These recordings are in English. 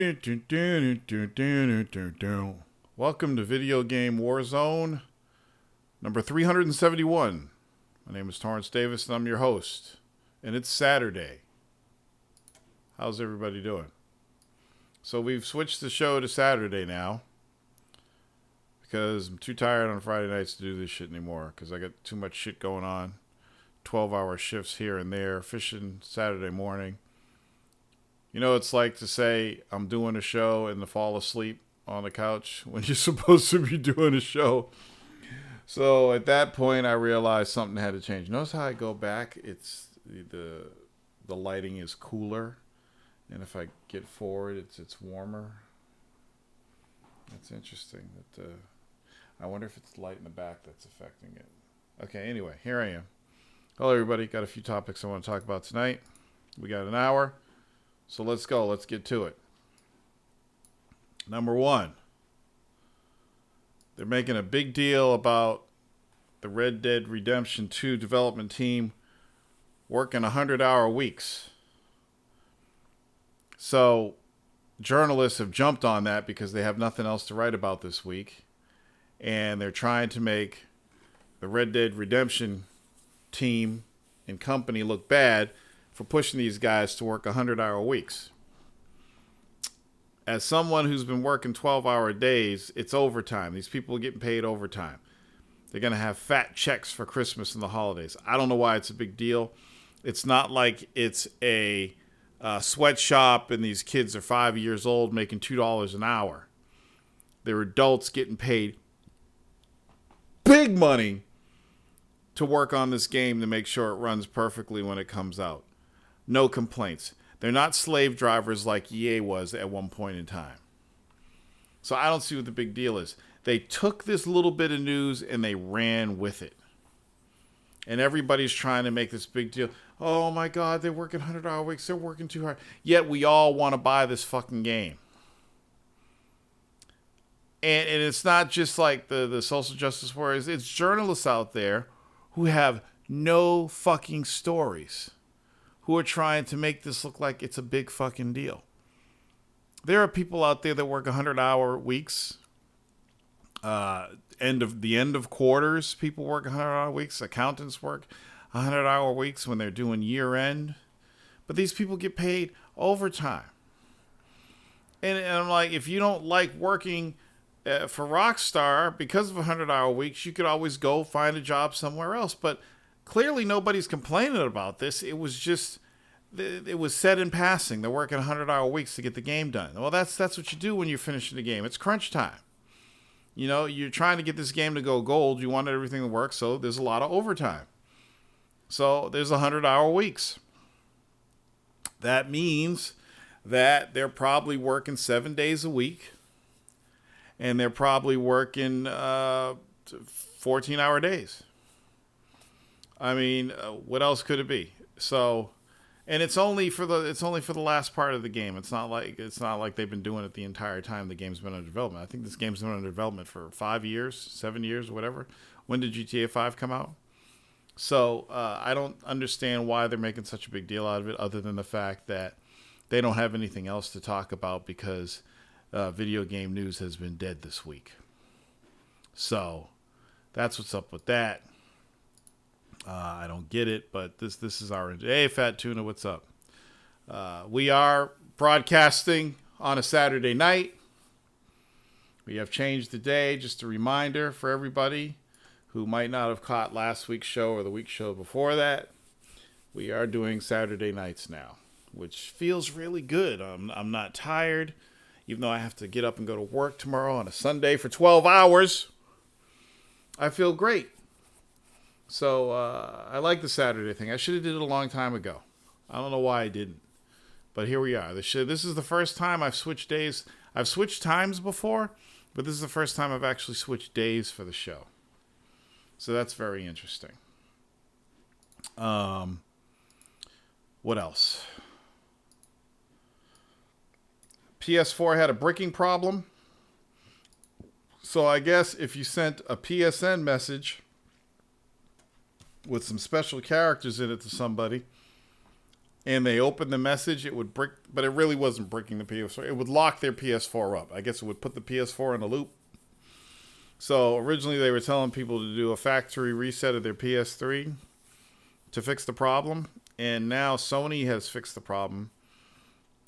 Welcome to Video Game Warzone number 371. My name is Torrance Davis and I'm your host. And it's Saturday. How's everybody doing? So we've switched the show to Saturday now because I'm too tired on Friday nights to do this shit anymore because I got too much shit going on. 12-hour shifts here and there, fishing Saturday morning. You know, it's like to say I'm doing a show and to fall asleep on the couch when you're supposed to be doing a show. So at that point, I realized something had to change. Notice how I go back? It's the lighting is cooler, and if I get forward, it's warmer. That's interesting. I wonder if it's the light in the back that's affecting it. Okay, anyway, here I am. Hello, everybody. Got a few topics I want to talk about tonight. We got an hour. So let's go. Let's get to it. Number one, they're making a big deal about the Red Dead Redemption 2 development team working 100-hour weeks. So journalists have jumped on that because they have nothing else to write about this week. And they're trying to make the Red Dead Redemption team and company look bad for pushing these guys to work 100-hour weeks. As someone who's been working 12-hour days, it's overtime. These people are getting paid overtime. They're going to have fat checks for Christmas and the holidays. I don't know why it's a big deal. It's not like it's a sweatshop and these kids are 5 years old making $2 an hour. They're adults getting paid big money to work on this game to make sure it runs perfectly when it comes out. No complaints. They're not slave drivers like EA was at one point in time. So I don't see what the big deal is. They took this little bit of news and they ran with it. And everybody's trying to make this big deal. Oh my God, they're working 100-hour weeks. They're working too hard. Yet we all want to buy this fucking game. And it's not just like the social justice warriors. It's journalists out there who have no fucking stories, who are trying to make this look like it's a big fucking deal. There are people out there that work 100-hour weeks. End of quarters, people work 100-hour weeks. Accountants work 100-hour weeks when they're doing year end. But these people get paid overtime. And I'm like, if you don't like working for Rockstar because of 100-hour weeks, you could always go find a job somewhere else. But clearly nobody's complaining about this. It was just, it was said in passing. They're working 100-hour weeks to get the game done. Well, that's what you do when you're finishing the game. It's crunch time. You know, you're trying to get this game to go gold. You want everything to work, so there's a lot of overtime. So there's 100-hour weeks. That means that they're probably working 7 days a week. And they're probably working 14-hour days. I mean, what else could it be? So, and it's only for the last part of the game. It's not like they've been doing it the entire time the game's been under development. I think this game's been under development for 5 years, 7 years, whatever. When did GTA 5 come out? So I don't understand why they're making such a big deal out of it, other than the fact that they don't have anything else to talk about because video game news has been dead this week. So that's what's up with that. I don't get it, but this is our... Hey, Fat Tuna, what's up? We are broadcasting on a Saturday night. We have changed the day. Just a reminder for everybody who might not have caught last week's show or the week's show before that. We are doing Saturday nights now, which feels really good. I'm not tired, even though I have to get up and go to work tomorrow on a Sunday for 12 hours. I feel great. So I like the Saturday thing. I should have did it a long time ago. I don't know why I didn't. But here we are. This is the first time I've switched days. I've switched times before, but this is the first time I've actually switched days for the show. So that's very interesting. What else? PS4 had a bricking problem. So I guess if you sent a PSN message with some special characters in it to somebody, and they opened the message, it would brick, but it really wasn't bricking the PS4. It would lock their PS4 up. I guess it would put the PS4 in a loop. So originally they were telling people to do a factory reset of their PS3 to fix the problem, and now Sony has fixed the problem.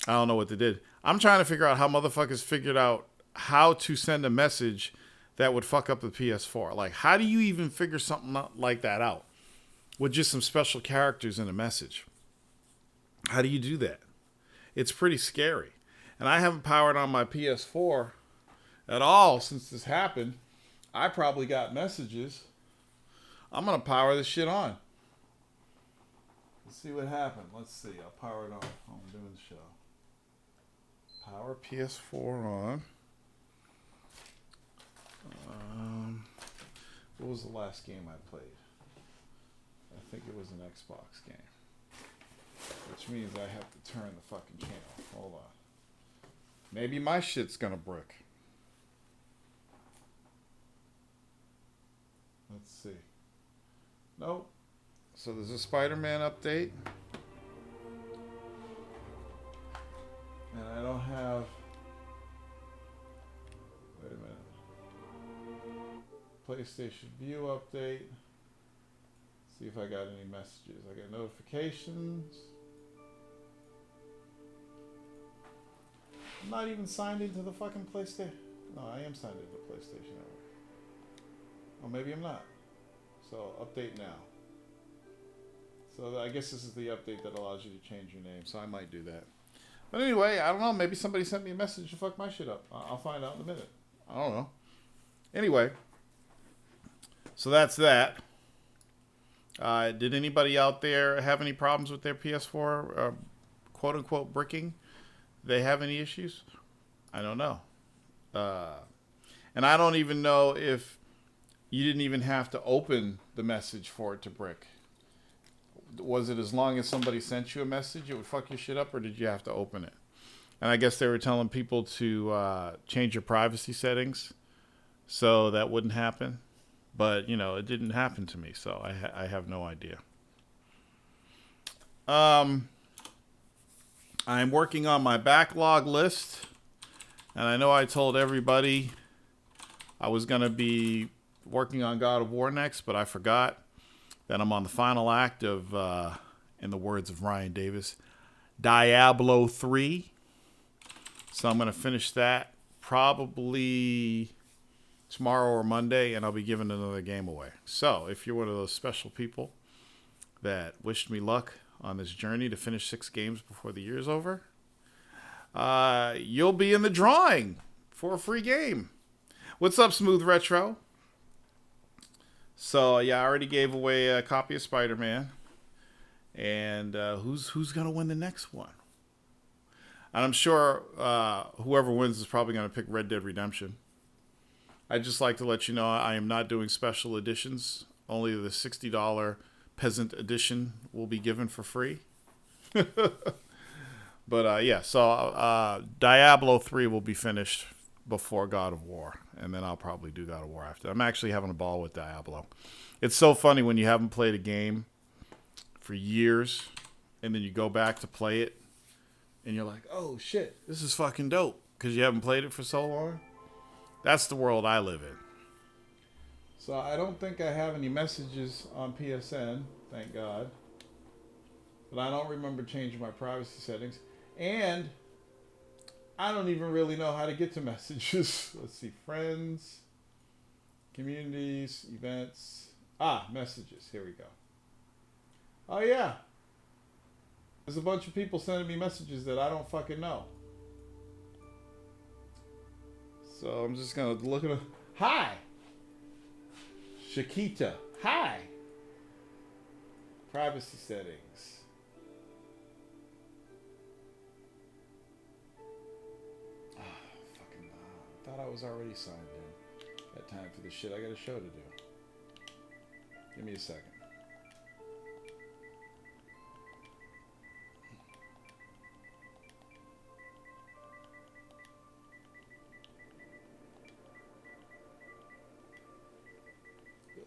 I don't know what they did. I'm trying to figure out how motherfuckers figured out how to send a message that would fuck up the PS4. Like, how do you even figure something like that out with just some special characters in a message? How do you do that? It's pretty scary. And I haven't powered on my PS4 at all since this happened. I probably got messages. I'm going to power this shit on. Let's see what happened. Let's see. I'll power it on. I'm doing the show. Power PS4 on. What was the last game I played? I think it was an Xbox game. Which means I have to turn the fucking channel. Hold on. Maybe my shit's gonna brick. Let's see. Nope. So there's a Spider-Man update. And I don't have... Wait a minute. PlayStation View update. See if I got any messages. I got notifications. I'm not even signed into the fucking PlayStation. No, I am signed into the PlayStation Network. Oh, maybe I'm not. So, update now. So, I guess this is the update that allows you to change your name. So, I might do that. But anyway, I don't know. Maybe somebody sent me a message to fuck my shit up. I'll find out in a minute. I don't know. Anyway. So, that's that. Did anybody out there have any problems with their PS4 quote-unquote bricking? They have any issues? I don't know. And I don't even know if you didn't even have to open the message for it to brick. Was it as long as somebody sent you a message, it would fuck your shit up, or did you have to open it? And I guess they were telling people to change your privacy settings so that wouldn't happen. But, you know, it didn't happen to me, so I have no idea. I'm working on my backlog list, and I know I told everybody I was going to be working on God of War next, but I forgot that I'm on the final act of, in the words of Ryan Davis, Diablo 3. So I'm going to finish that probably tomorrow or Monday, and I'll be giving another game away. So if you're one of those special people that wished me luck on this journey to finish 6 games before the year's over, you'll be in the drawing for a free game. What's up, Smooth Retro? So yeah, I already gave away a copy of Spider-Man, and who's gonna win the next one? And I'm sure whoever wins is probably gonna pick Red Dead Redemption. I'd just like to let you know I am not doing special editions. Only the $60 Peasant Edition will be given for free. But yeah, so Diablo 3 will be finished before God of War. And then I'll probably do God of War after. I'm actually having a ball with Diablo. It's so funny when you haven't played a game for years and then you go back to play it and you're like, oh shit, this is fucking dope because you haven't played it for so long. That's the world I live in. So I don't think I have any messages on PSN, thank God. But I don't remember changing my privacy settings. And I don't even really know how to get to messages. Let's see, friends, communities, events. Messages, here we go. Oh yeah. There's a bunch of people sending me messages that I don't fucking know. So I'm just going to look at them. Hi. Shakita. Hi. Privacy settings. I thought I was already signed in. Got time for this shit. I got a show to do. Give me a second.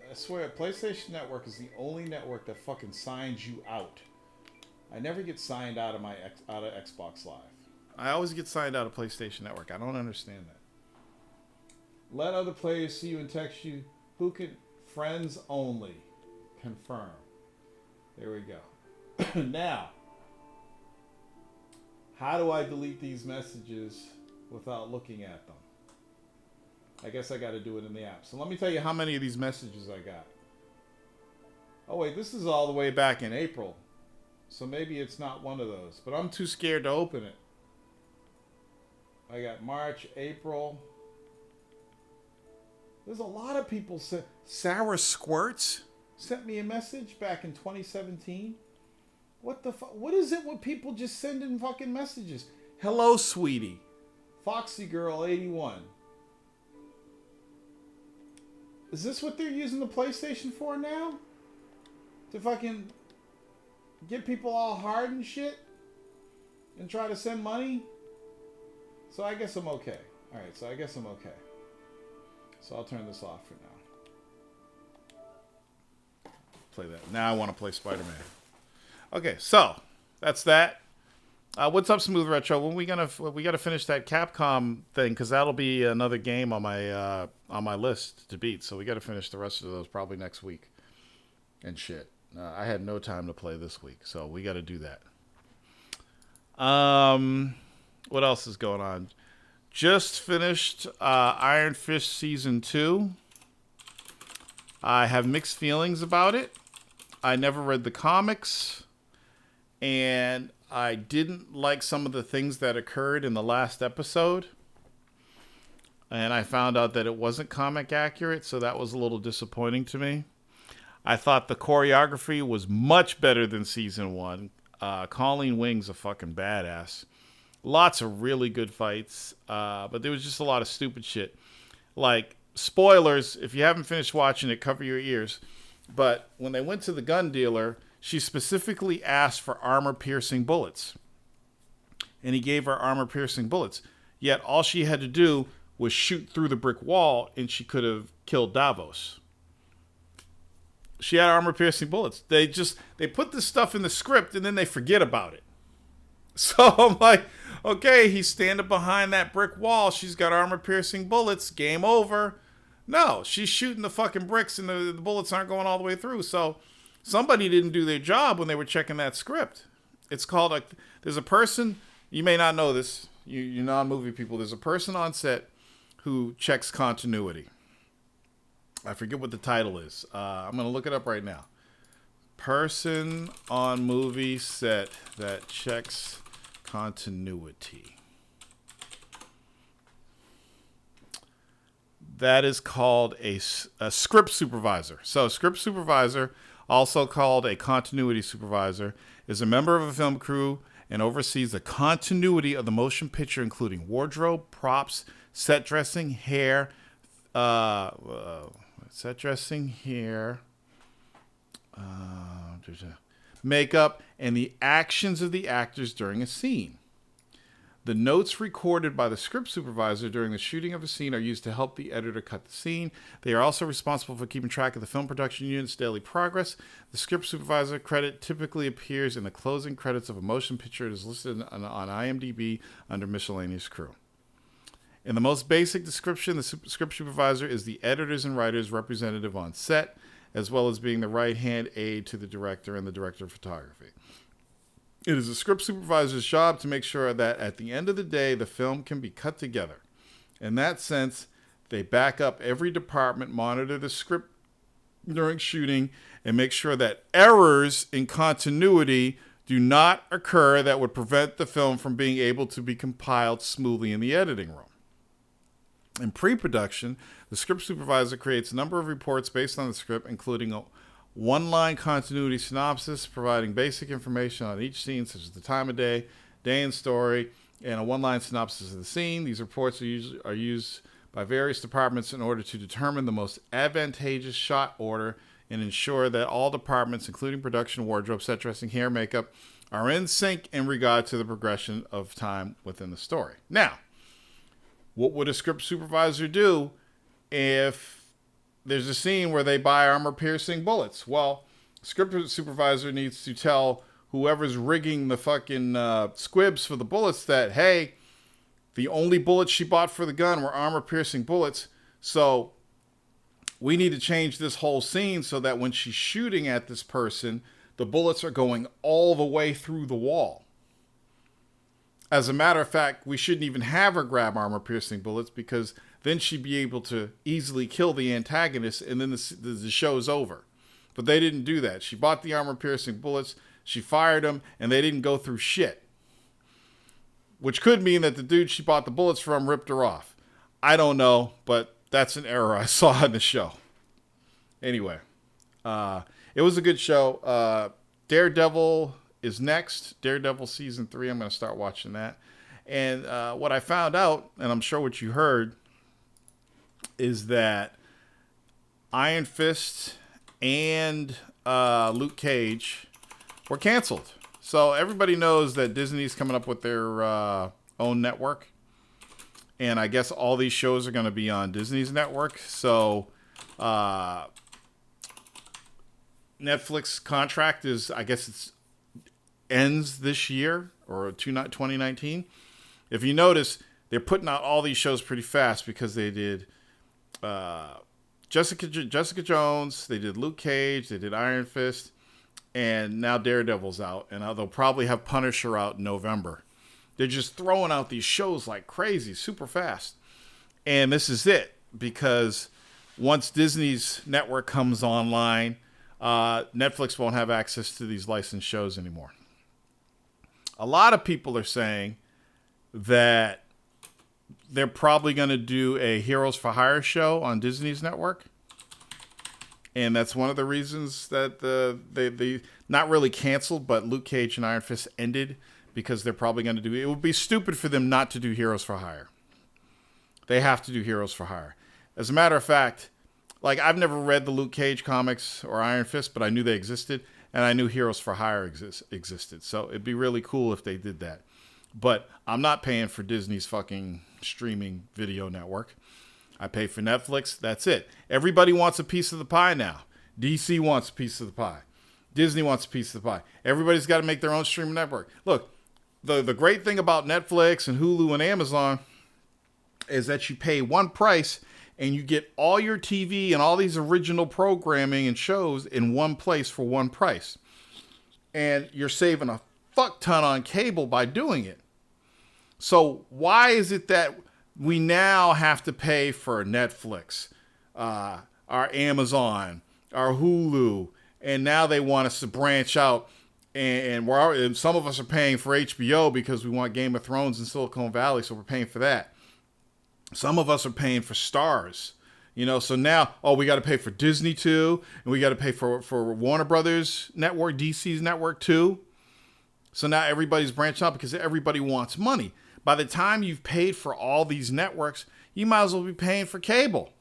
I swear, PlayStation Network is the only network that fucking signs you out I never get signed out of out of Xbox Live. I always get signed out of PlayStation Network. I don't understand that. Let other players see you and text you. Who can? Friends only. Confirm. There we go. Now, how do I delete these messages without looking at them? I guess I got to do it in the app. So let me tell you how many of these messages I got. Oh wait, this is all the way back in April. So maybe it's not one of those. But I'm too scared to open it. I got March, April. There's a lot of people. Sarah Squirts sent me a message back in 2017. What the fuck? What is it with people just sending fucking messages? Hello, sweetie. Foxy Girl 81. Is this what they're using the PlayStation for now? To fucking get people all hard and shit? And try to send money? So I guess I'm okay. Alright, so I guess I'm okay. So I'll turn this off for now. Play that. Now I want to play Spider-Man. Okay, so that's that. What's up, Smooth Retro? When we gotta finish that Capcom thing, because that'll be another game on my list to beat. So we got to finish the rest of those probably next week. And shit, I had no time to play this week, so we got to do that. What else is going on? Just finished Iron Fist Season 2. I have mixed feelings about it. I never read the comics. And I didn't like some of the things that occurred in the last episode. And I found out that it wasn't comic accurate, so that was a little disappointing to me. I thought the choreography was much better than Season 1. Colleen Wing's a fucking badass. Lots of really good fights, but there was just a lot of stupid shit. Like, spoilers, if you haven't finished watching it, cover your ears. But when they went to the gun dealer, she specifically asked for armor-piercing bullets. And he gave her armor-piercing bullets. Yet all she had to do was shoot through the brick wall, and she could have killed Davos. She had armor-piercing bullets. They put this stuff in the script, and then they forget about it. So I'm like, okay, he's standing behind that brick wall. She's got armor-piercing bullets. Game over. No, she's shooting the fucking bricks, and the bullets aren't going all the way through. So somebody didn't do their job when they were checking that script. It's called there's a person, you may not know this, you non-movie people, there's a person on set who checks continuity. I forget what the title is. I'm going to look it up right now. Person on movie set that checks continuity. That is called a script supervisor. So script supervisor, also called a continuity supervisor, is a member of a film crew and oversees the continuity of the motion picture, including wardrobe, props, set dressing, hair, makeup, and the actions of the actors during a scene. The notes recorded by the script supervisor during the shooting of a scene are used to help the editor cut the scene. They are also responsible for keeping track of the film production unit's daily progress. The script supervisor credit typically appears in the closing credits of a motion picture. It is listed on IMDb under miscellaneous crew. In the most basic description, the script supervisor is the editors and writers representative on set, as well as being the right-hand aide to the director and the director of photography. It is a script supervisor's job to make sure that at the end of the day, the film can be cut together. In that sense, they back up every department, monitor the script during shooting, and make sure that errors in continuity do not occur that would prevent the film from being able to be compiled smoothly in the editing room. In pre-production, the script supervisor creates a number of reports based on the script, including a one-line continuity synopsis, providing basic information on each scene, such as the time of day, day and story, and a one-line synopsis of the scene. These reports are used by various departments in order to determine the most advantageous shot order and ensure that all departments, including production, wardrobe, set dressing, hair, makeup, are in sync in regard to the progression of time within the story. Now, what would a script supervisor do if there's a scene where they buy armor-piercing bullets? Well, script supervisor needs to tell whoever's rigging the fucking squibs for the bullets that, hey, the only bullets she bought for the gun were armor-piercing bullets, so we need to change this whole scene so that when she's shooting at this person, the bullets are going all the way through the wall. As a matter of fact, we shouldn't even have her grab armor-piercing bullets because then she'd be able to easily kill the antagonist and then the show's over. But they didn't do that. She bought the armor-piercing bullets, she fired them, and they didn't go through shit. Which could mean that the dude she bought the bullets from ripped her off. I don't know, but that's an error I saw in the show. Anyway, it was a good show. Daredevil is next. Daredevil season 3. I'm going to start watching that. And what I found out, and I'm sure what you heard, is that Iron Fist and Luke Cage were canceled. So everybody knows that Disney's coming up with their own network. And I guess all these shows are going to be on Disney's network. So Netflix contract is, I guess it's ends this year or 2019. If you notice, they're putting out all these shows pretty fast because they did Jessica Jones, they did Luke Cage, they did Iron Fist, and now Daredevil's out, and they'll probably have Punisher out in November. They're just throwing out these shows like crazy, super fast. And this is it, because once Disney's network comes online, Netflix won't have access to these licensed shows anymore. A lot of people are saying that they're probably going to do a Heroes for Hire show on Disney's network. And that's one of the reasons that they not really canceled, but Luke Cage and Iron Fist ended, because they're probably going to do it. It would be stupid for them not to do Heroes for Hire. They have to do Heroes for Hire. As a matter of fact, like, I've never read the Luke Cage comics or Iron Fist, but I knew they existed, and I knew Heroes for Hire existed. So it'd be really cool if they did that. But I'm not paying for Disney's fucking streaming video network. I pay for Netflix. That's it. Everybody wants a piece of the pie now. DC wants a piece of the pie. Disney wants a piece of the pie. Everybody's got to make their own streaming network. Look, the great thing about Netflix and Hulu and Amazon is that you pay one price and you get all your TV and all these original programming and shows in one place for one price. And you're saving a fuck ton on cable by doing it. So why is it that we now have to pay for Netflix, our Amazon, our Hulu, and now they want us to branch out, and some of us are paying for HBO because we want Game of Thrones in Silicon Valley, so we're paying for that. Some of us are paying for Stars, so now, we got to pay for Disney too, and we got to pay for Warner Brothers network, DC's network too. So now everybody's branching out because everybody wants money. By the time you've paid for all these networks, you might as well be paying for cable.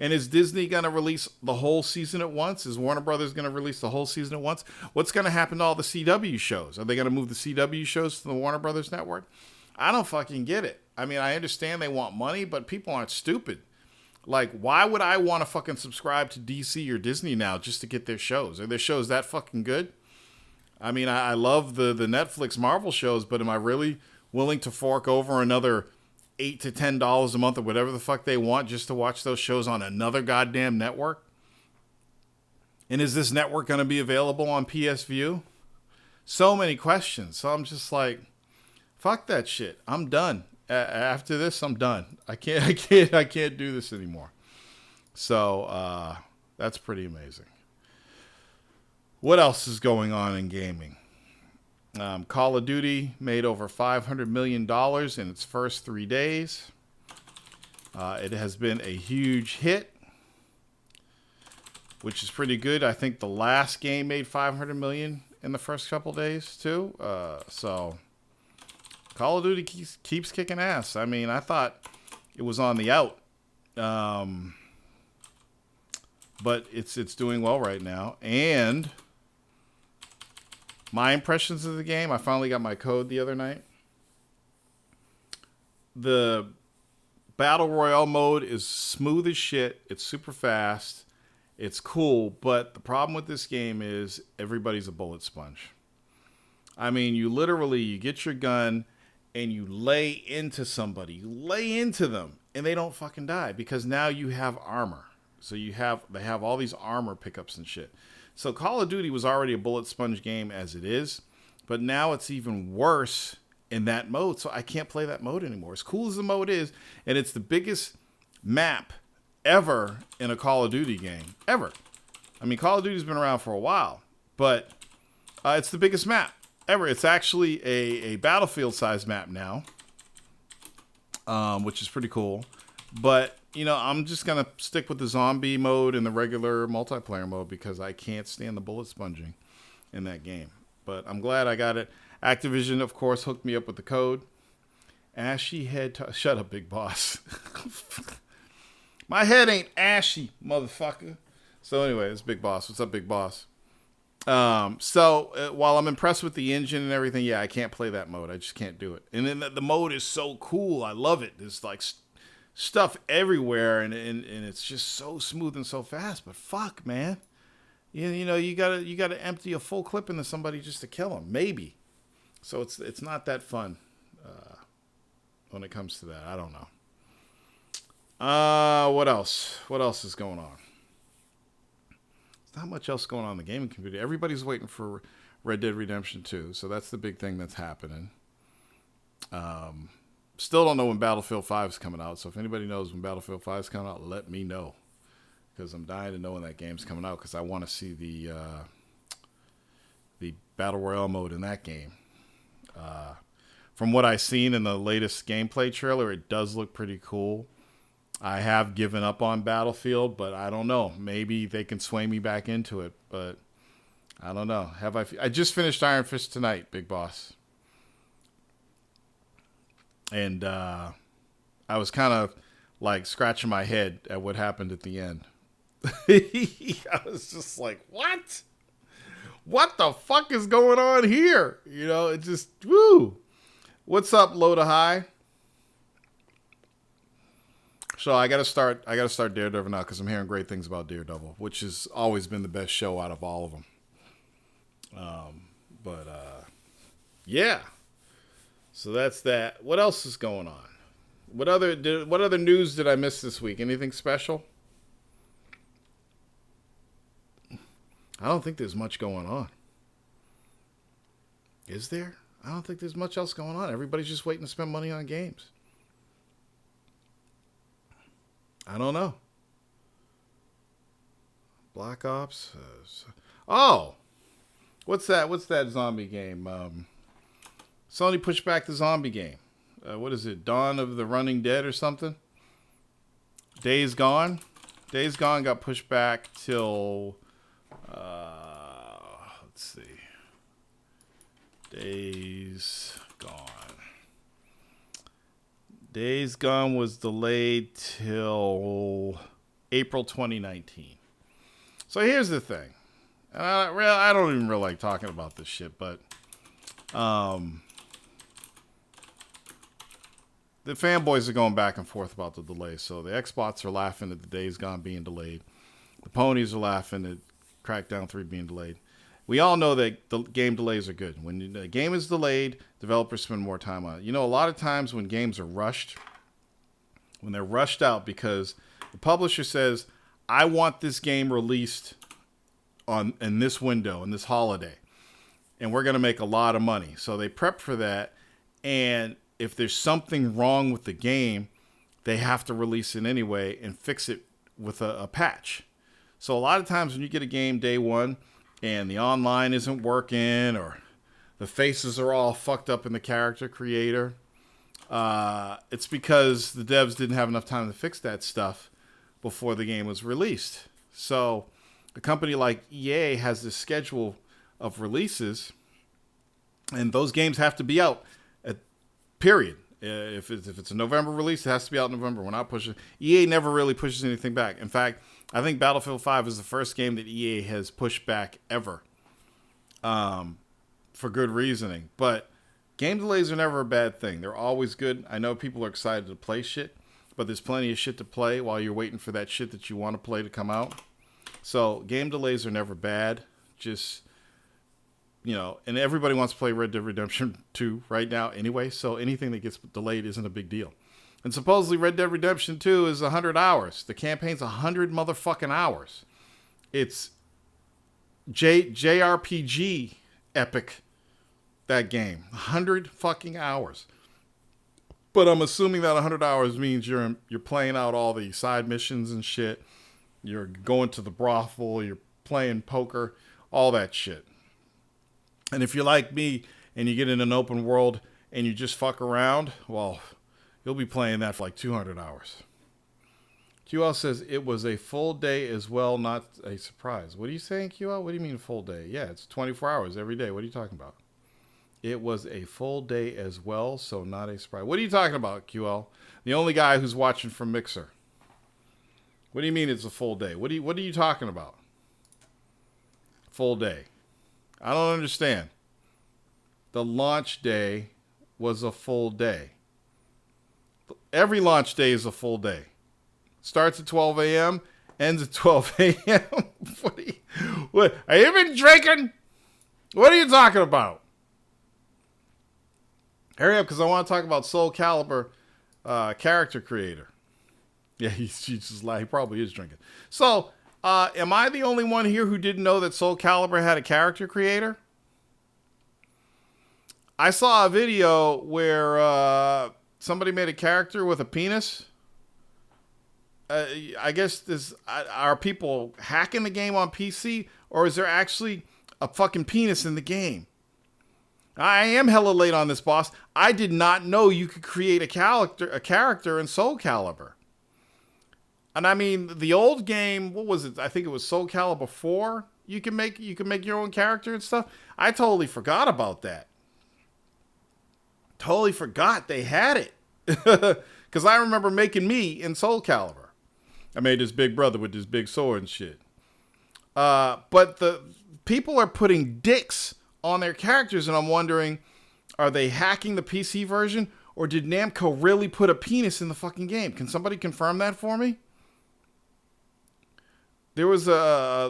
And is Disney going to release the whole season at once? Is Warner Brothers going to release the whole season at once? What's going to happen to all the CW shows? Are they going to move the CW shows to the Warner Brothers network? I don't fucking get it. I mean, I understand they want money, but people aren't stupid. Like, why would I want to fucking subscribe to DC or Disney now just to get their shows? Are their shows that fucking good? I mean, I love the Netflix Marvel shows, but am I really willing to fork over another $8 to $10 a month or whatever the fuck they want just to watch those shows on another goddamn network? And is this network going to be available on PS View? So many questions. So I'm just like, fuck that shit. I'm done. After this, I'm done. I can't do this anymore. So that's pretty amazing. What else is going on in gaming? Call of Duty made over $500 million in its first 3 days. It has been a huge hit, which is pretty good. I think the last game made $500 million in the first couple days too. So Call of Duty keeps kicking ass. I mean, I thought it was on the out, but it's doing well right now. And my impressions of the game, I finally got my code the other night. The Battle Royale mode is smooth as shit. It's super fast. It's cool, but the problem with this game is everybody's a bullet sponge. I mean, you get your gun and you lay into somebody. You lay into them and they don't fucking die because now you have armor. So they have all these armor pickups and shit. So Call of Duty was already a bullet sponge game as it is, but now it's even worse in that mode. So I can't play that mode anymore. As cool as the mode is, and it's the biggest map ever in a Call of Duty game ever. I mean, Call of Duty's been around for a while, but it's the biggest map ever. It's actually a Battlefield-sized map now, which is pretty cool. But, I'm just going to stick with the zombie mode and the regular multiplayer mode because I can't stand the bullet sponging in that game. But I'm glad I got it. Activision, of course, hooked me up with the code. Ashy head... Shut up, big boss. My head ain't ashy, motherfucker. So anyway, it's Big Boss. What's up, Big Boss? While I'm impressed with the engine and everything, yeah, I can't play that mode. I just can't do it. And then the mode is so cool. I love it. There's like stuff everywhere, and it's just so smooth and so fast. But fuck, man, you gotta empty a full clip into somebody just to kill them, maybe. So it's not that fun when it comes to that. I don't know. What else? What else is going on? There's not much else going on in the gaming community. Everybody's waiting for Red Dead Redemption 2, so that's the big thing that's happening. Still don't know when Battlefield 5 is coming out, so if anybody knows when Battlefield 5 is coming out, let me know. Because I'm dying to know when that game's coming out, because I want to see the Battle Royale mode in that game. From what I've seen in the latest gameplay trailer, it does look pretty cool. I have given up on Battlefield, but I don't know. Maybe they can sway me back into it, but I don't know. I just finished Iron Fist tonight, Big Boss. And I was kind of like scratching my head at what happened at the end. I was just like, what? What the fuck is going on here? It just, woo. What's up, Low to High? So I gotta start Daredevil now because I'm hearing great things about Daredevil, which has always been the best show out of all of them. Yeah. So that's that. What else is going on? What other news did I miss this week? Anything special? I don't think there's much going on. Is there? I don't think there's much else going on. Everybody's just waiting to spend money on games. I don't know. Blackops. What's that zombie game? Sony pushed back the zombie game. What is it? Dawn of the Running Dead or something? Days Gone. Days Gone got pushed back till. Let's see. Days Gone. Days Gone was delayed till April 2019. So here's the thing. And I don't even really like talking about this shit, but the fanboys are going back and forth about the delay. So the Xbox are laughing at the Days Gone being delayed. The ponies are laughing at Crackdown 3 being delayed. We all know that the game delays are good. When the game is delayed, developers spend more time on it. A lot of times when games are rushed, when they're rushed out because the publisher says, I want this game released in this window, in this holiday, and we're going to make a lot of money. So they prep for that, and if there's something wrong with the game, they have to release it anyway and fix it with a patch. So a lot of times when you get a game day one, and the online isn't working, or the faces are all fucked up in the character creator, it's because the devs didn't have enough time to fix that stuff before the game was released. So a company like EA has this schedule of releases, and those games have to be out, period. If it's a November release, it has to be out in November. We're not pushing. EA never really pushes anything back. In fact, I think Battlefield 5 is the first game that EA has pushed back ever, for good reasoning. But game delays are never a bad thing. They're always good. I know people are excited to play shit, but there's plenty of shit to play while you're waiting for that shit that you want to play to come out. So game delays are never bad. Just, and everybody wants to play Red Dead Redemption 2 right now anyway. So anything that gets delayed isn't a big deal. And supposedly Red Dead Redemption 2 is 100 hours. The campaign's 100 motherfucking hours. It's JRPG epic, that game. 100 fucking hours. But I'm assuming that 100 hours means you're playing out all the side missions and shit. You're going to the brothel. You're playing poker. All that shit. And if you're like me and you get in an open world and you just fuck around, well, you'll be playing that for like 200 hours. QL says it was a full day as well, not a surprise. What are you saying, QL? What do you mean a full day? Yeah, it's 24 hours every day. What are you talking about? It was a full day as well, so not a surprise. What are you talking about, QL? The only guy who's watching from Mixer. What do you mean it's a full day? What are you talking about? Full day. I don't understand. The launch day was a full day. Every launch day is a full day. Starts at 12 a.m., ends at 12 a.m. What? Are you even drinking? What are you talking about? Hurry up, because I want to talk about Soul Calibur character creator. Yeah, he's just like, he probably is drinking. So, am I the only one here who didn't know that Soul Calibur had a character creator? I saw a video where somebody made a character with a penis. I guess are people hacking the game on PC, or is there actually a fucking penis in the game? I am hella late on this, boss. I did not know you could create a character in Soul Calibur. And I mean, the old game, what was it? I think it was Soul Calibur 4. You can make your own character and stuff. I totally forgot about that. Totally forgot they had it. Because I remember making me in Soul Calibur. I made this big brother with this big sword and shit. But the people are putting dicks on their characters, and I'm wondering, are they hacking the PC version, or did Namco really put a penis in the fucking game? Can somebody confirm that for me? There was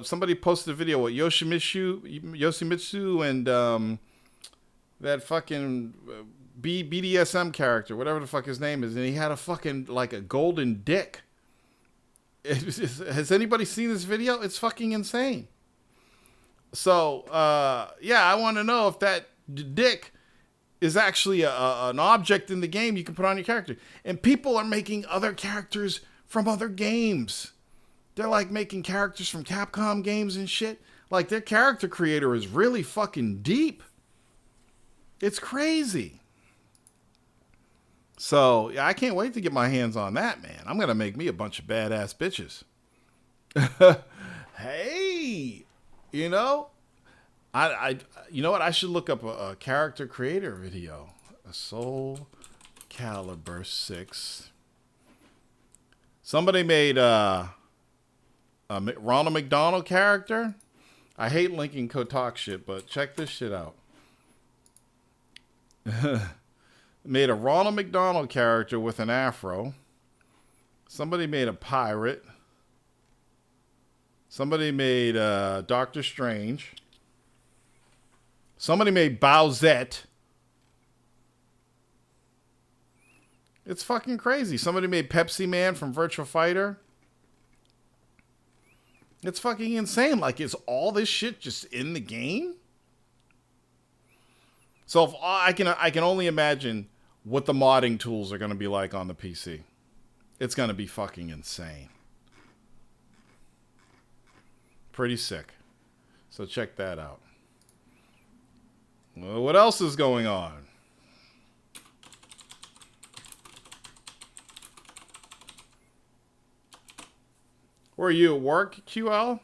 somebody posted a video with Yoshimitsu and that fucking BDSM character, whatever the fuck his name is, and he had a fucking like a golden dick. Has anybody seen this video? It's fucking insane. So, yeah, I want to know if that dick is actually an object in the game you can put on your character. And people are making other characters from other games. They're like making characters from Capcom games and shit. Like their character creator is really fucking deep. It's crazy. So, yeah, I can't wait to get my hands on that, man. I'm going to make me a bunch of badass bitches. Hey, you know, you know what? I should look up a character creator video. A Soul Calibur 6. Somebody made a Ronald McDonald character. I hate linking Kotak shit, but check this shit out. Made a Ronald McDonald character with an afro. Somebody made a pirate. Somebody made Doctor Strange. Somebody made Bowsette. It's fucking crazy. Somebody made Pepsi Man from Virtua Fighter. It's fucking insane. Like, is all this shit just in the game? So if I can only imagine what the modding tools are going to be like on the PC. It's going to be fucking insane. Pretty sick. So check that out. Well, what else is going on? Where are you at work, QL?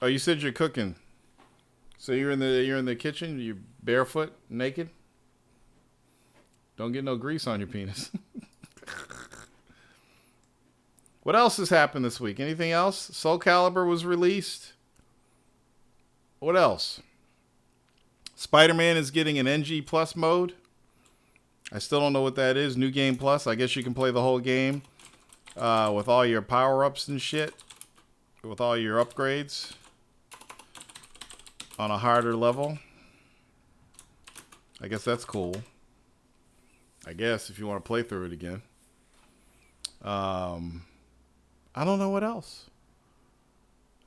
Oh, you said you're cooking. So you're in the kitchen, you barefoot, naked? Don't get no grease on your penis. What else has happened this week? Anything else? Soul Calibur was released. What else? Spider-Man is getting an NG Plus mode. I still don't know what that is. New Game Plus. I guess you can play the whole game with all your power-ups and shit. with all your upgrades on a harder level. I guess that's cool. I guess if you want to play through it again. I don't know what else.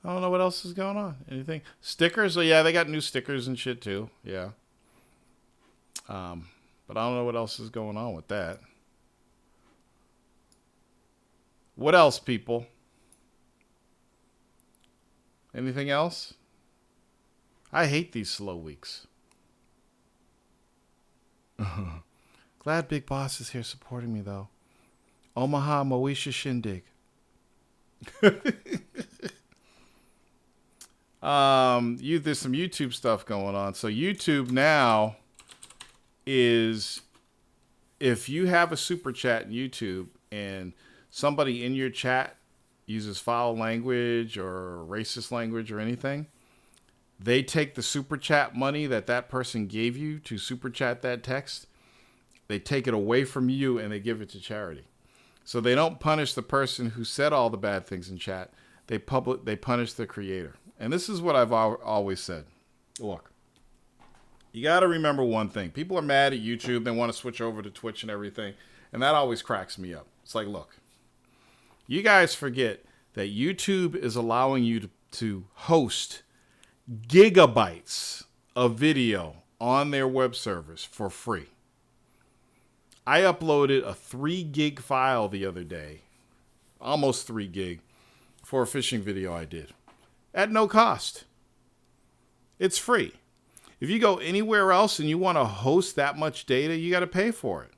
I don't know what else is going on. Anything? Stickers? Oh, yeah, they got new stickers and shit, too. Yeah. But I don't know what else is going on with that. What else, people? Anything else? I hate these slow weeks. Glad Big Boss is here supporting me, though. Omaha Moesha Shindig. There's some YouTube stuff going on. So YouTube now is, if you have a super chat in YouTube and somebody in your chat uses foul language or racist language or anything, they take the super chat money that person gave you to super chat that text, they take it away from you and they give it to charity. So they don't punish the person who said all the bad things in chat. They punish the creator. And this is what I've always said. Look, you got to remember one thing. People are mad at YouTube. They want to switch over to Twitch and everything. And that always cracks me up. It's like, look, you guys forget that YouTube is allowing you to host gigabytes of video on their web servers for free. I uploaded a 3 gig file the other day, almost 3 gig, for a fishing video I did at no cost. It's free. If you go anywhere else and you want to host that much data, you got to pay for it.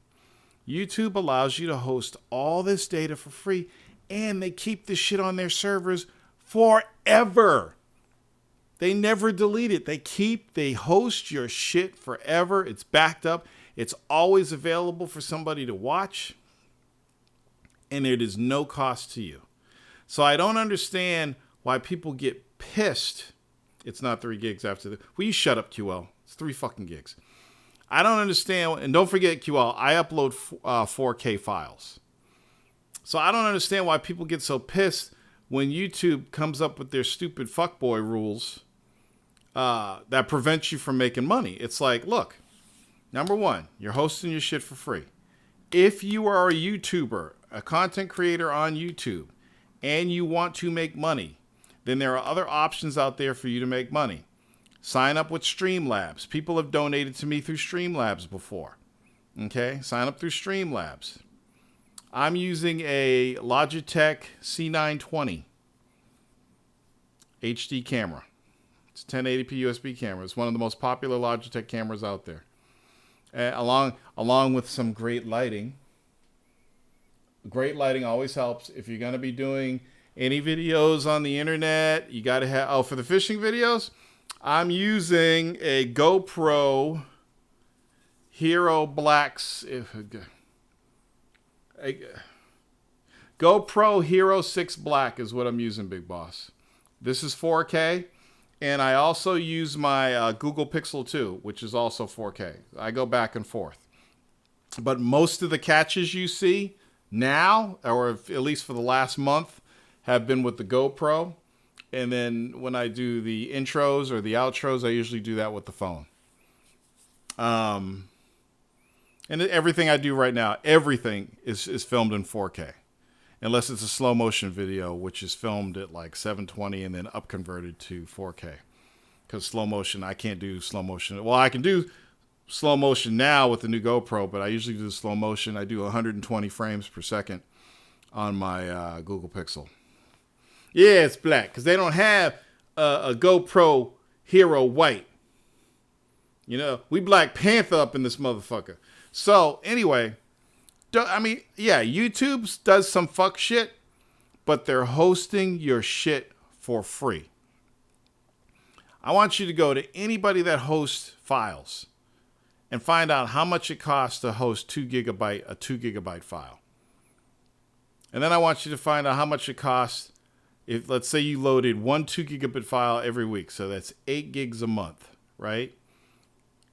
YouTube allows you to host all this data for free, and they keep this shit on their servers forever. They never delete it. They host your shit forever. It's backed up. It's always available for somebody to watch. And it is no cost to you. So I don't understand why people get pissed. It's not 3 gigs after the... Will you shut up, QL? It's 3 fucking gigs. I don't understand. And don't forget, QL, I upload 4K files. So I don't understand why people get so pissed when YouTube comes up with their stupid fuckboy rules that prevent you from making money. It's like, look, number one, you're hosting your shit for free. If you are a YouTuber, a content creator on YouTube, and you want to make money, then there are other options out there for you to make money. Sign up with Streamlabs. People have donated to me through Streamlabs before. Okay? Sign up through Streamlabs. I'm using a Logitech C920 HD camera. It's a 1080p USB camera. It's one of the most popular Logitech cameras out there. Along with some great lighting. Great lighting always helps. If you're going to be doing any videos on the internet, you got to have... Oh, for the fishing videos, I'm using a GoPro Hero Blacks... GoPro Hero 6 Black is what I'm using, Big Boss. This is 4K. And I also use my Google Pixel 2, which is also 4K. I go back and forth. But most of the catches you see now, or at least for the last month, have been with the GoPro. And then when I do the intros or the outros, I usually do that with the phone. And everything I do right now, everything is filmed in 4K. Unless it's a slow motion video, which is filmed at like 720 and then up converted to 4K. Because slow motion, I can't do slow motion. Well, I can do slow motion now with the new GoPro, but I usually do slow motion. I do 120 frames per second on my Google Pixel. Yeah, it's black because they don't have a GoPro Hero White. You know, we Black Panther up in this motherfucker. So anyway, I mean, yeah, YouTube does some fuck shit, but they're hosting your shit for free. I want you to go to anybody that hosts files and find out how much it costs to host a 2 gigabyte file. And then I want you to find out how much it costs if, let's say you loaded 1 2 gigabit file every week. So that's 8 gigs a month, right?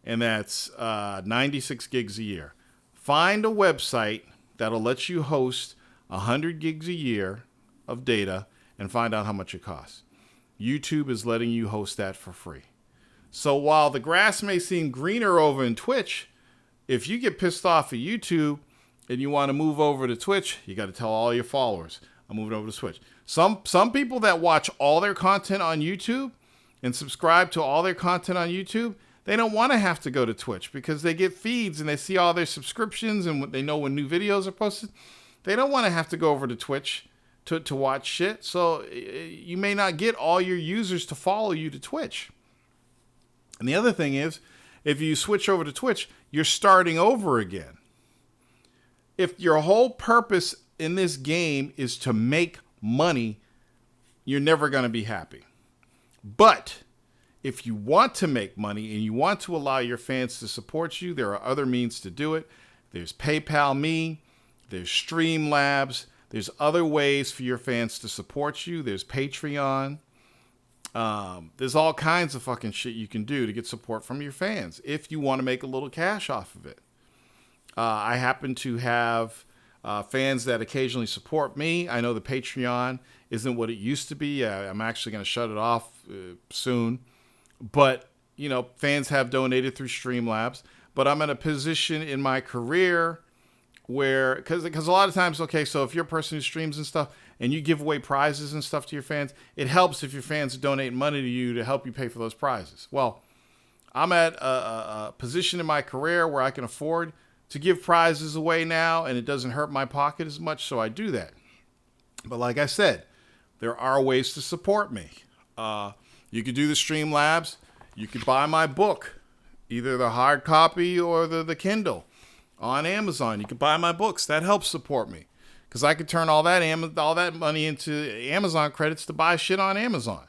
And that's 96 gigs a year. Find a website that'll let you host 100 gigs a year of data and find out how much it costs. YouTube is letting you host that for free. So while the grass may seem greener over in Twitch, if you get pissed off at YouTube and you want to move over to Twitch, you got to tell all your followers, I'm moving over to Twitch. Some people that watch all their content on YouTube and subscribe to all their content on YouTube, they don't want to have to go to Twitch because they get feeds and they see all their subscriptions and they know when new videos are posted. They don't want to have to go over to Twitch to watch shit. So you may not get all your users to follow you to Twitch. And the other thing is, if you switch over to Twitch, you're starting over again. If your whole purpose in this game is to make money, you're never going to be happy. But if you want to make money and you want to allow your fans to support you, there are other means to do it. There's PayPal Me, there's Streamlabs, there's other ways for your fans to support you. There's Patreon. There's all kinds of fucking shit you can do to get support from your fans if you want to make a little cash off of it. I happen to have fans that occasionally support me. I know the Patreon isn't what it used to be. I'm actually going to shut it off soon. But, you know, fans have donated through Streamlabs. But I'm in a position in my career where, because a lot of times, okay, so if you're a person who streams and stuff and you give away prizes and stuff to your fans, it helps if your fans donate money to you to help you pay for those prizes. Well, I'm at a position in my career where I can afford to give prizes away now, and it doesn't hurt my pocket as much, so I do that. But like I said, there are ways to support me. You could do the Streamlabs. You could buy my book, either the hard copy or the Kindle, on Amazon. You could buy my books. That helps support me, because I could turn all that money into Amazon credits to buy shit on Amazon.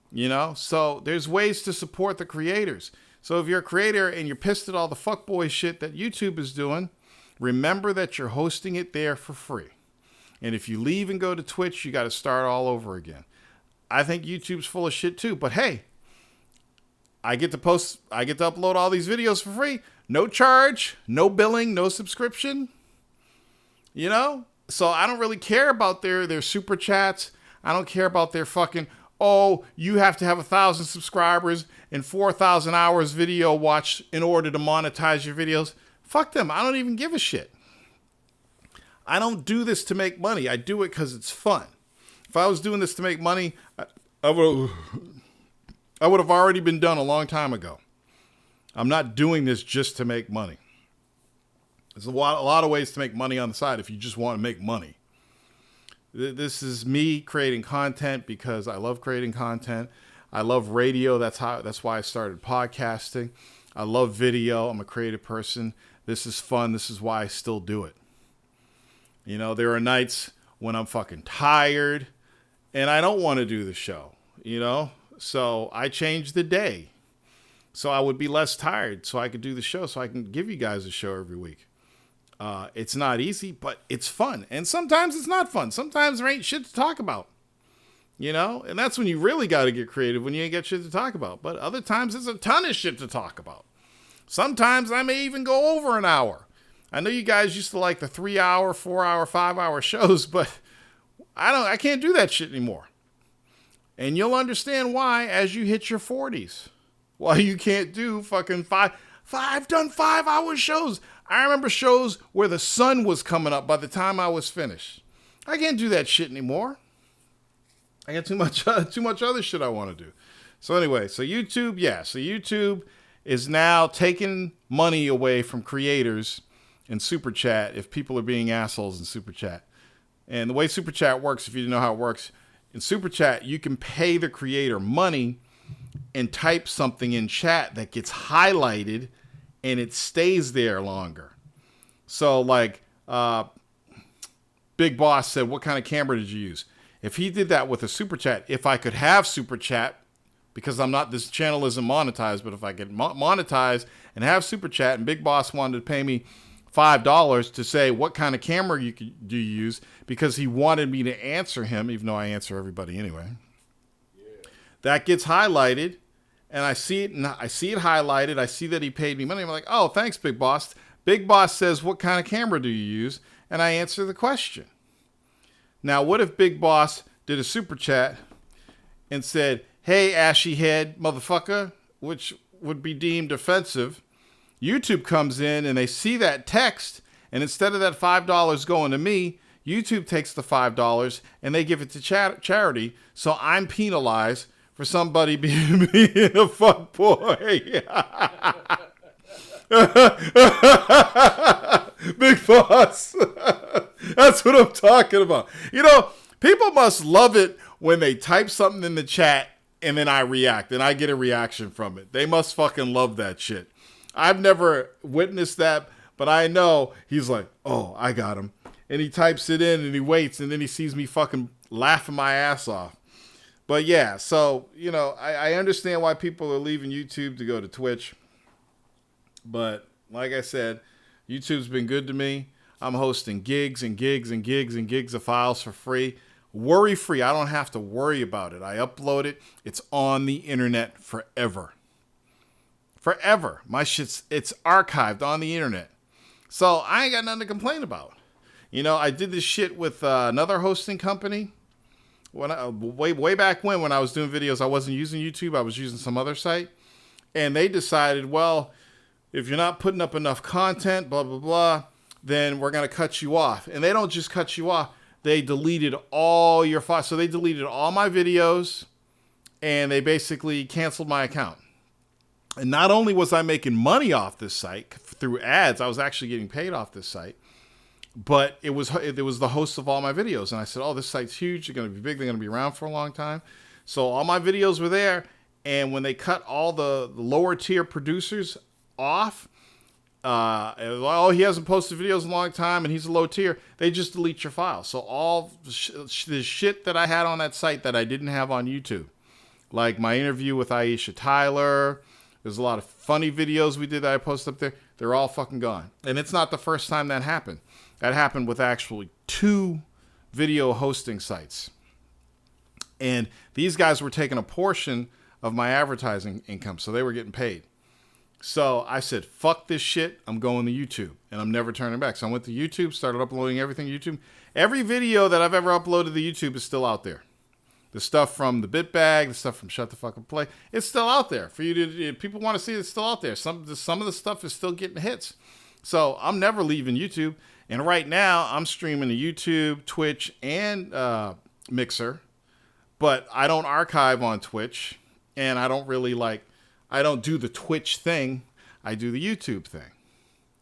You know, so there's ways to support the creators. So if you're a creator and you're pissed at all the fuckboy shit that YouTube is doing, remember that you're hosting it there for free. And if you leave and go to Twitch, you got to start all over again. I think YouTube's full of shit too, but hey, I get to upload all these videos for free. No charge, no billing, no subscription. You know? So I don't really care about their super chats. I don't care about their fucking, oh, you have to have 1,000 subscribers and 4,000 hours video watch in order to monetize your videos. Fuck them. I don't even give a shit. I don't do this to make money. I do it because it's fun. If I was doing this to make money, I would have already been done a long time ago. I'm not doing this just to make money. There's a lot of ways to make money on the side if you just want to make money. This is me creating content because I love creating content. I love radio. That's why I started podcasting. I love video. I'm a creative person. This is fun. This is why I still do it. You know, there are nights when I'm fucking tired and I don't want to do the show, you know? So I changed the day so I would be less tired so I could do the show, so I can give you guys a show every week. It's not easy, but it's fun. And sometimes it's not fun. Sometimes there ain't shit to talk about, you know? And that's when you really got to get creative, when you ain't got shit to talk about. But other times there's a ton of shit to talk about. Sometimes I may even go over an hour. I know you guys used to like the 3-hour, 4-hour, 5-hour shows, but I can't do that shit anymore. And you'll understand why as you hit your 40s. Why you can't do fucking I've done 5-hour shows. I remember shows where the sun was coming up by the time I was finished. I can't do that shit anymore. I got too much other shit I want to do. So anyway, so YouTube is now taking money away from creators in Super Chat if people are being assholes in Super Chat. And the way Super Chat works, if you didn't know how it works, in Super Chat, you can pay the creator money and type something in chat that gets highlighted and it stays there longer. So like Big Boss said, what kind of camera did you use? If he did that with a Super Chat, if I could have Super Chat, because this channel isn't monetized, but if I could monetize and have Super Chat, and Big Boss wanted to pay me $5 to say what kind of camera do you use, because he wanted me to answer him, even though I answer everybody anyway. Yeah. That gets highlighted, and I see it highlighted. I see that he paid me money. I'm like, oh, thanks, Big Boss. Big Boss says, what kind of camera do you use? And I answer the question. Now, what if Big Boss did a super chat and said, "Hey, ashy head motherfucker," which would be deemed offensive. YouTube comes in and they see that text, and instead of that $5 going to me, YouTube takes the $5 and they give it to charity. So I'm penalized for somebody being a fuck boy. Big boss. That's what I'm talking about. You know, people must love it when they type something in the chat and then I react and I get a reaction from it. They must fucking love that shit. I've never witnessed that, but I know he's like, oh, I got him. And he types it in and he waits and then he sees me fucking laughing my ass off. But yeah, so, you know, I understand why people are leaving YouTube to go to Twitch. But like I said, YouTube's been good to me. I'm hosting gigs and gigs and gigs and gigs of files for free. Worry free. I don't have to worry about it. I upload it. It's on the internet forever. Forever. My shit's, it's archived on the internet. So I ain't got nothing to complain about. You know, I did this shit with another hosting company. When way back when I was doing videos, I wasn't using YouTube. I was using some other site. And they decided, well, if you're not putting up enough content, blah, blah, blah, then we're going to cut you off. And they don't just cut you off. They deleted all your files. So they deleted all my videos and they basically canceled my account. And not only was I making money off this site through ads, I was actually getting paid off this site, but it was the host of all my videos. And I said, oh, this site's huge. They're going to be big. They're going to be around for a long time. So all my videos were there. And when they cut all the lower tier producers off, oh, he hasn't posted videos in a long time and he's a low tier, they just delete your file. So all the shit that I had on that site that I didn't have on YouTube, like my interview with IIII, there's a lot of funny videos we did that I posted up there, they're all fucking gone. And it's not the first time that happened. That happened with actually 2 video hosting sites. And these guys were taking a portion of my advertising income, so they were getting paid. So I said, fuck this shit. I'm going to YouTube and I'm never turning back. So I went to YouTube, started uploading everything to YouTube. Every video that I've ever uploaded to YouTube is still out there. The stuff from the Bit Bag, the stuff from Shut the Fuck Up Play, it's still out there for you to, if people want to see it, it's still out there. Some of the stuff is still getting hits. So I'm never leaving YouTube. And right now I'm streaming to YouTube, Twitch, and Mixer, but I don't archive on Twitch and I don't do the Twitch thing. I do the YouTube thing,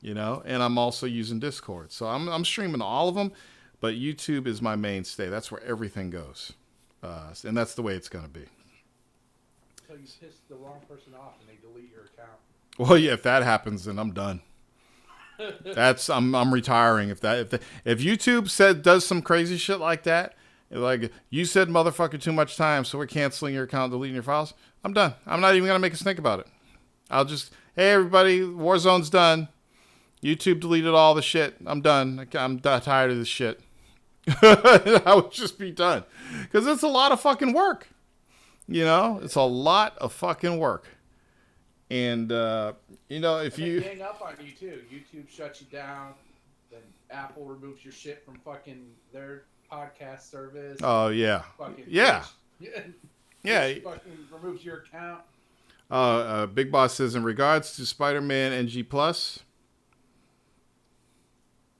you know, and I'm also using Discord. So I'm streaming all of them, but YouTube is my mainstay. That's where everything goes. And that's the way it's going to be. So you piss the wrong person off and they delete your account. Well, yeah, if that happens, then I'm done. I'm retiring. If YouTube does some crazy shit like that, like you said motherfucker too much time, so we're canceling your account, deleting your files, I'm done. I'm not even going to make us think about it. I'll just, hey, everybody, Warzone's done. YouTube deleted all the shit. I'm done. I'm tired of this shit. I would just be done. Because it's a lot of fucking work. You know? It's a lot of fucking work. And, you know, if you hang up on you, too. YouTube shuts you down. Then Apple removes your shit from fucking their podcast service. Oh, yeah. Fucking yeah. Yeah. Fucking removes your account. Big Boss says, in regards to Spider-Man NG+,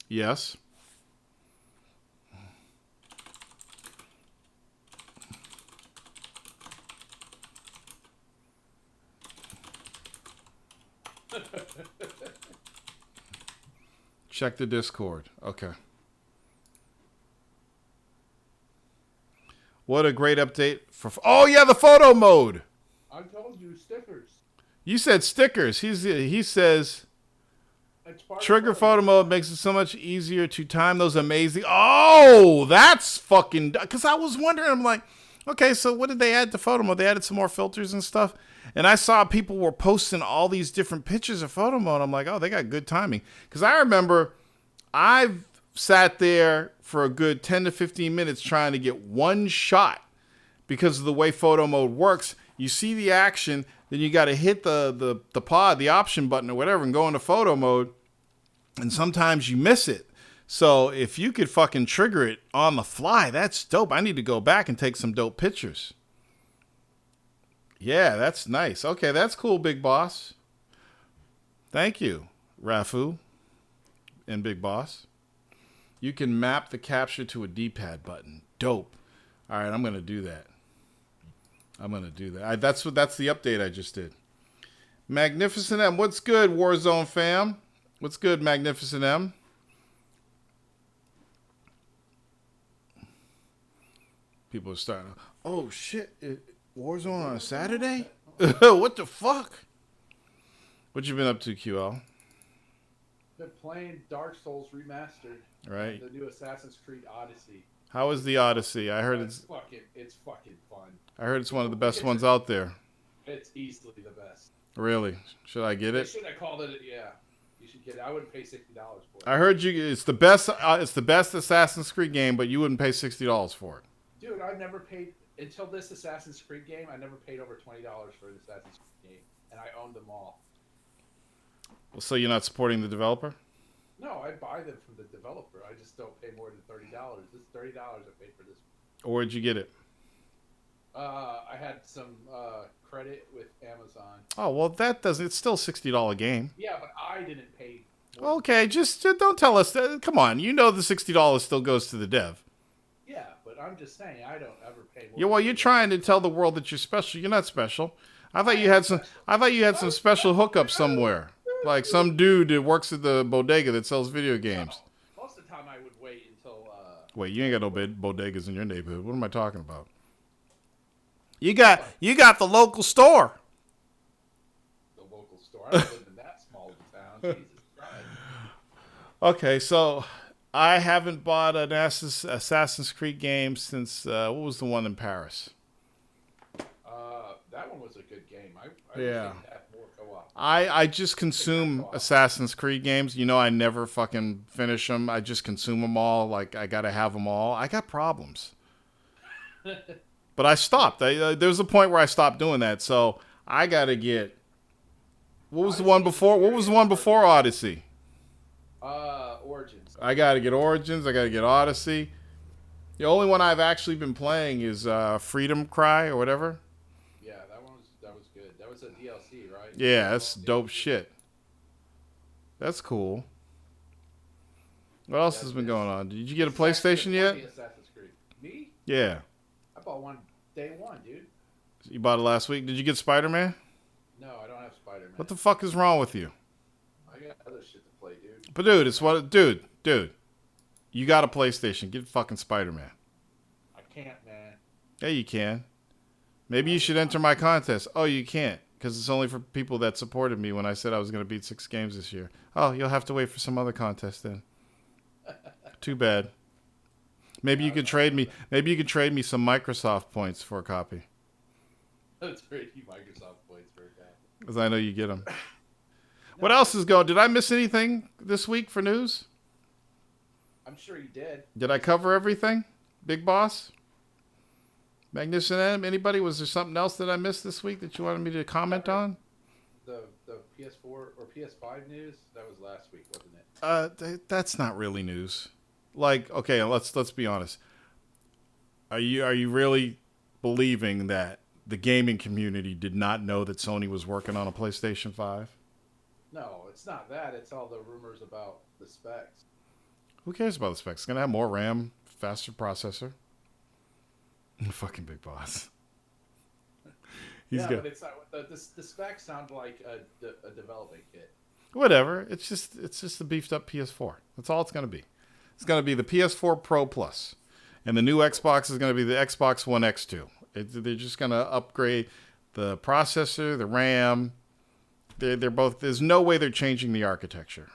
yes. Check the Discord. Okay. What a great update for... Oh, yeah, the photo mode. I told you, stickers. You said stickers. He says... Trigger photo mode makes it so much easier to time those amazing... Oh, that's fucking... Because I was wondering, I'm like, okay, so what did they add to photo mode? They added some more filters and stuff. And I saw people were posting all these different pictures of photo mode. I'm like, oh, they got good timing. Because I remember I've sat there for a good 10 to 15 minutes trying to get one shot because of the way photo mode works. You see the action, then you got to hit the option button or whatever and go into photo mode. And sometimes you miss it. So if you could fucking trigger it on the fly, that's dope. I need to go back and take some dope pictures. Yeah, that's nice. Okay, that's cool, Big Boss. Thank you, Rafu and Big Boss. You can map the capture to a D-pad button. Dope. All right, I'm gonna do that. That's the update I just did. Magnificent M, what's good, Warzone fam? What's good, Magnificent M? People are starting. Oh shit! Warzone on a Saturday? What the fuck? What you been up to, QL? Been playing Dark Souls Remastered. Right. The new Assassin's Creed Odyssey. How is the Odyssey? I heard it's fucking fun. I heard it's one of the best ones out there. It's easily the best. Really? Should I get it? Should I called it? Yeah, you should get it. I wouldn't pay $60 for it. I heard you. It's the best. It's the best Assassin's Creed game, but you wouldn't pay $60 for it. Dude, I've never paid until this Assassin's Creed game. I never paid over $20 for an Assassin's Creed game, and I owned them all. Well, so you're not supporting the developer? No, I buy them from the developer. I just don't pay more than $30. This is $30 I paid for this. Or where'd you get it? I had some credit with Amazon. Oh well, that doesn't. It's still $60 game. Yeah, but I didn't pay. Okay, just don't tell us. Come on, you know the $60 still goes to the dev. Yeah, but I'm just saying I don't ever pay more. Yeah, well, you're trying to tell the world that you're special. You're not special. I thought you had some special hookup somewhere, like some dude that works at the bodega that sells video games. No, most of the time, I would wait until. Wait, you ain't got no bodegas in your neighborhood. What am I talking about? You got the local store. The local store. I don't live in that small of a town. Jesus Christ. Okay, so I haven't bought an Assassin's Creed game since what was the one in Paris? That one was a good game. I Yeah. wish they had more co-op. I just consume Assassin's Creed games. You know, I never fucking finish them. I just consume them all. Like, I gotta have them all. I got problems. But I stopped. There was a point where I stopped doing that. So I gotta get. What was the one before? What was the one before Odyssey? Origins. I gotta get Origins. I gotta get Odyssey. The only one I've actually been playing is Freedom Cry or whatever. Yeah, that was good. That was a DLC, right? Yeah, that's dope shit. That's cool. What else has been going on? Did you get a PlayStation yet? Assassin's Creed. Me? Yeah. I bought one day one, dude. You bought it last week. Did you get Spider-Man? No, I don't have Spider-Man. What the fuck is wrong with you? I got other shit to play, dude. But dude, it's what dude. You got a PlayStation. Get fucking Spider-Man. I can't, man. Yeah, you can. Maybe you should enter my contest. Oh, you can't. Because it's only for people that supported me when I said I was going to beat 6 games this year. Oh, you'll have to wait for some other contest then. Too bad. Maybe you could trade me. Maybe you could trade me some Microsoft points for a copy. Let's trade you Microsoft points for a guy. Because I know you get them. What else is going? Did I miss anything this week for news? I'm sure you did. Did I cover everything? Big Boss? Magnificent M? Anybody? Was there something else that I missed this week that you wanted me to comment on? The PS4 or PS5 news? That was last week, wasn't it? That's not really news. Like, okay, let's be honest. Are you really believing that the gaming community did not know that Sony was working on a PlayStation 5? No, it's not that. It's all the rumors about the specs. Who cares about the specs? It's gonna have more RAM, faster processor. Fucking Big Boss. But it's not. The specs sound like a developing kit. Whatever. It's just the beefed up PS4. That's all it's gonna be. It's gonna be the PS4 Pro Plus, and the new Xbox is gonna be the Xbox One X2. They're just gonna upgrade the processor, the RAM. They're both. There's no way they're changing the architecture.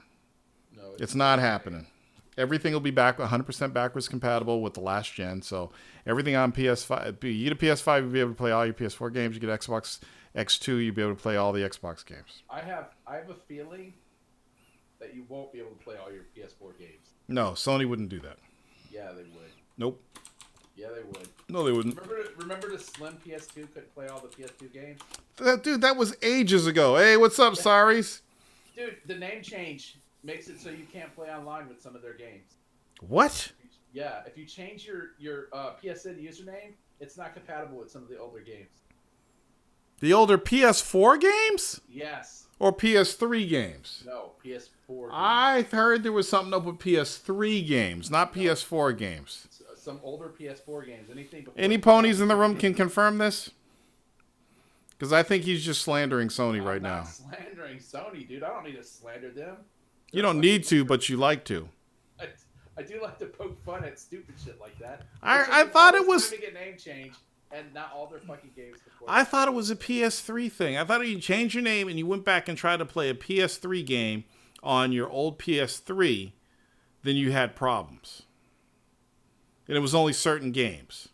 No, it's not happening. Everything will be back 100% backwards compatible with the last gen. So everything on PS5, you get a PS5, you'll be able to play all your PS4 games. You get Xbox X2, you'll be able to play all the Xbox games. I have a feeling that you won't be able to play all your PS4 games. No, Sony wouldn't do that. Yeah, they would. Nope. Yeah, they would. No, they wouldn't. Remember the slim PS2 couldn't play all the PS2 games? Dude, that was ages ago. Hey, what's up, Saris? Dude, the name change makes it so you can't play online with some of their games. What? Yeah, if you change your PSN username, it's not compatible with some of the older games. The older PS4 games? Yes. Or PS3 games? No, PS4 games. I heard there was something up with PS3 games, not PS4 games. Some older PS4 games. Anything before Any ponies in the room can confirm this? Because I think he's just slandering Sony right now. I'm not slandering Sony, dude. I don't need to slander them. You don't need to, but you like to. I do like to poke fun at stupid shit like that. I thought it was... Time to get name change and not all their fucking games before. I thought it was a PS3 thing. I thought you changed your name and you went back and tried to play a PS3 game on your old PS3, then you had problems. And it was only certain games.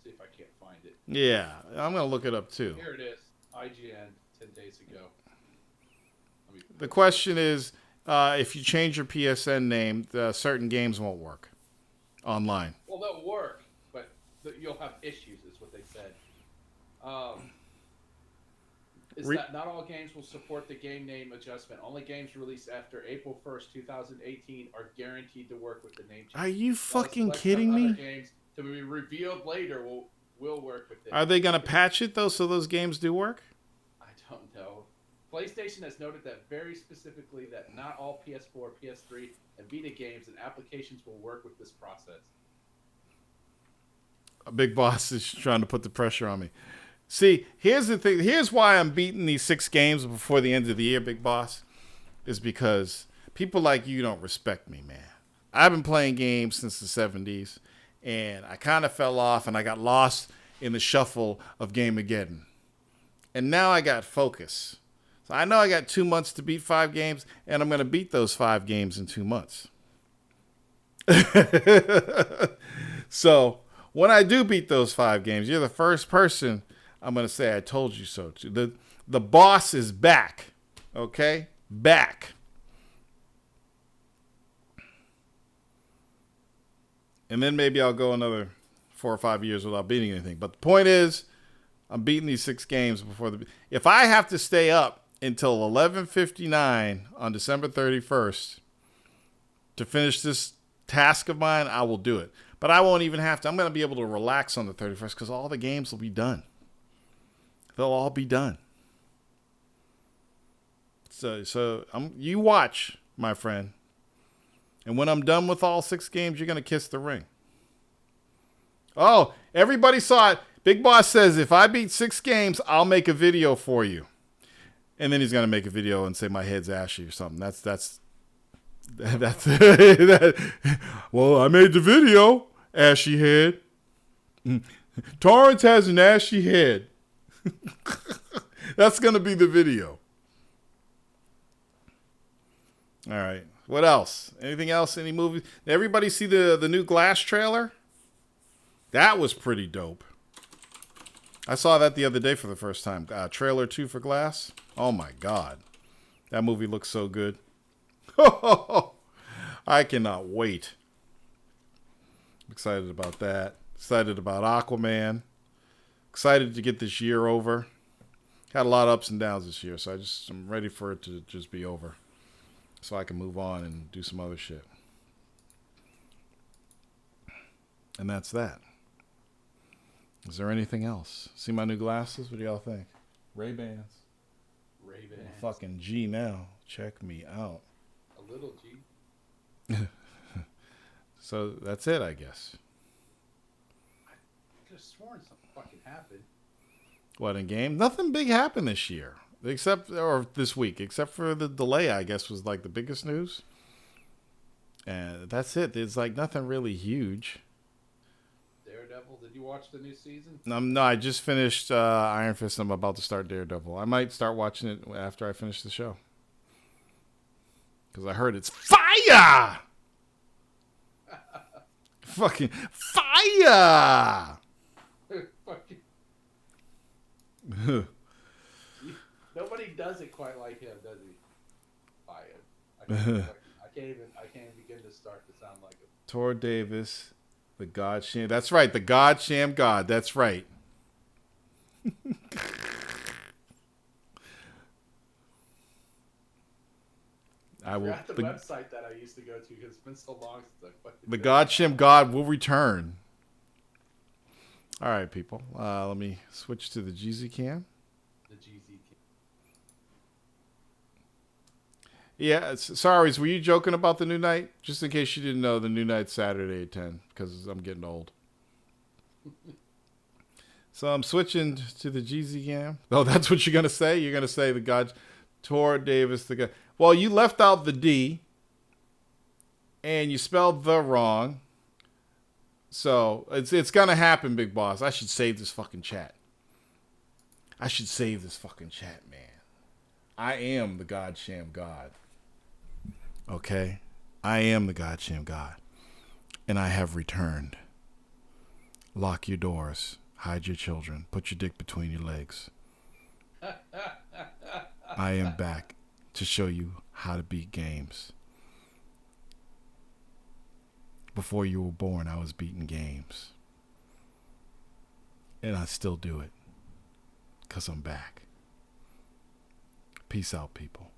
See if I can't find it. Yeah, I'm going to look it up too. Here it is. IGN 10 days ago. The question is, if you change your PSN name, certain games won't work online. Well, they'll work, but you'll have issues, is what they said. That not all games will support the game name adjustment. Only games released after April 1st, 2018 are guaranteed to work with the name change. Are you fucking kidding me? Games to be revealed later will work with it. Are they going to patch it, though, so those games do work? I don't know. PlayStation has noted that very specifically that not all PS4, PS3, and Vita games and applications will work with this process. A big boss is trying to put the pressure on me. See, here's the thing. Here's why I'm beating these 6 games before the end of the year, big boss, is because people like you don't respect me, man. I've been playing games since the 70s, and I kind of fell off, and I got lost in the shuffle of Gameageddon. And now I got focus. So I know I got 2 months to beat 5 games, and I'm going to beat those 5 games in 2 months. So when I do beat those 5 games, you're the first person I'm going to say I told you so to. The boss is back. Okay? Back. And then maybe I'll go another 4 or 5 years without beating anything. But the point is, I'm beating these 6 games before the... If I have to stay up until 11:59 on December 31st to finish this task of mine, I will do it. But I won't even have to. I'm going to be able to relax on the 31st because all the games will be done. They'll all be done. So you watch, my friend. And when I'm done with all 6 games, you're going to kiss the ring. Oh, everybody saw it. Big Boss says, if I beat 6 games, I'll make a video for you. And then he's going to make a video and say my head's ashy or something. That's well, I made the video, ashy head. Torrance has an ashy head. That's going to be the video. All right. What else? Anything else? Any movies? Did everybody see the new Glass trailer? That was pretty dope. I saw that the other day for the first time. Trailer 2 for Glass. Oh my God. That movie looks so good. I cannot wait. I'm excited about that. Excited about Aquaman. Excited to get this year over. Had a lot of ups and downs this year, so I'm ready for it to just be over. So I can move on and do some other shit. And that's that. Is there anything else? See my new glasses? What do y'all think? Ray-Bans. Ray-Bans. Fucking G now. Check me out. A little G. So that's it, I guess. I could have sworn something fucking happened. What, in game? Nothing big happened this year. Or this week. Except for the delay, I guess, was like the biggest news. And that's it. There's like nothing really huge. Daredevil, did you watch the new season? No, I just finished Iron Fist. I'm about to start Daredevil. I might start watching it after I finish the show. Because I heard it's fire! Fucking fire! Fucking. Nobody does it quite like him, does he? Fire. I can't even begin to start to sound like him. Tor Davis, the God Sham. That's right, the God Sham God. That's right. I will. Forgot the website that I used to go to because it's been so long since I fucking The did God it. Shem God will return. All right, people. Let me switch to the GZ cam. The GZ. Yeah, sorry, were you joking about the new night? Just in case you didn't know, the new night's Saturday at 10, because I'm getting old. So I'm switching to the GZ cam. Oh, that's what you're going to say? You're going to say the God, Tor Davis, the God. Well, you left out the D, and you spelled the wrong. So it's going to happen, Big Boss. I should save this fucking chat. I should save this fucking chat, man. I am the God Sham God. Okay? I am the God Sham God. And I have returned. Lock your doors. Hide your children. Put your dick between your legs. I am back to show you how to beat games. Before you were born, I was beating games. And I still do it. Because I'm back. Peace out, people.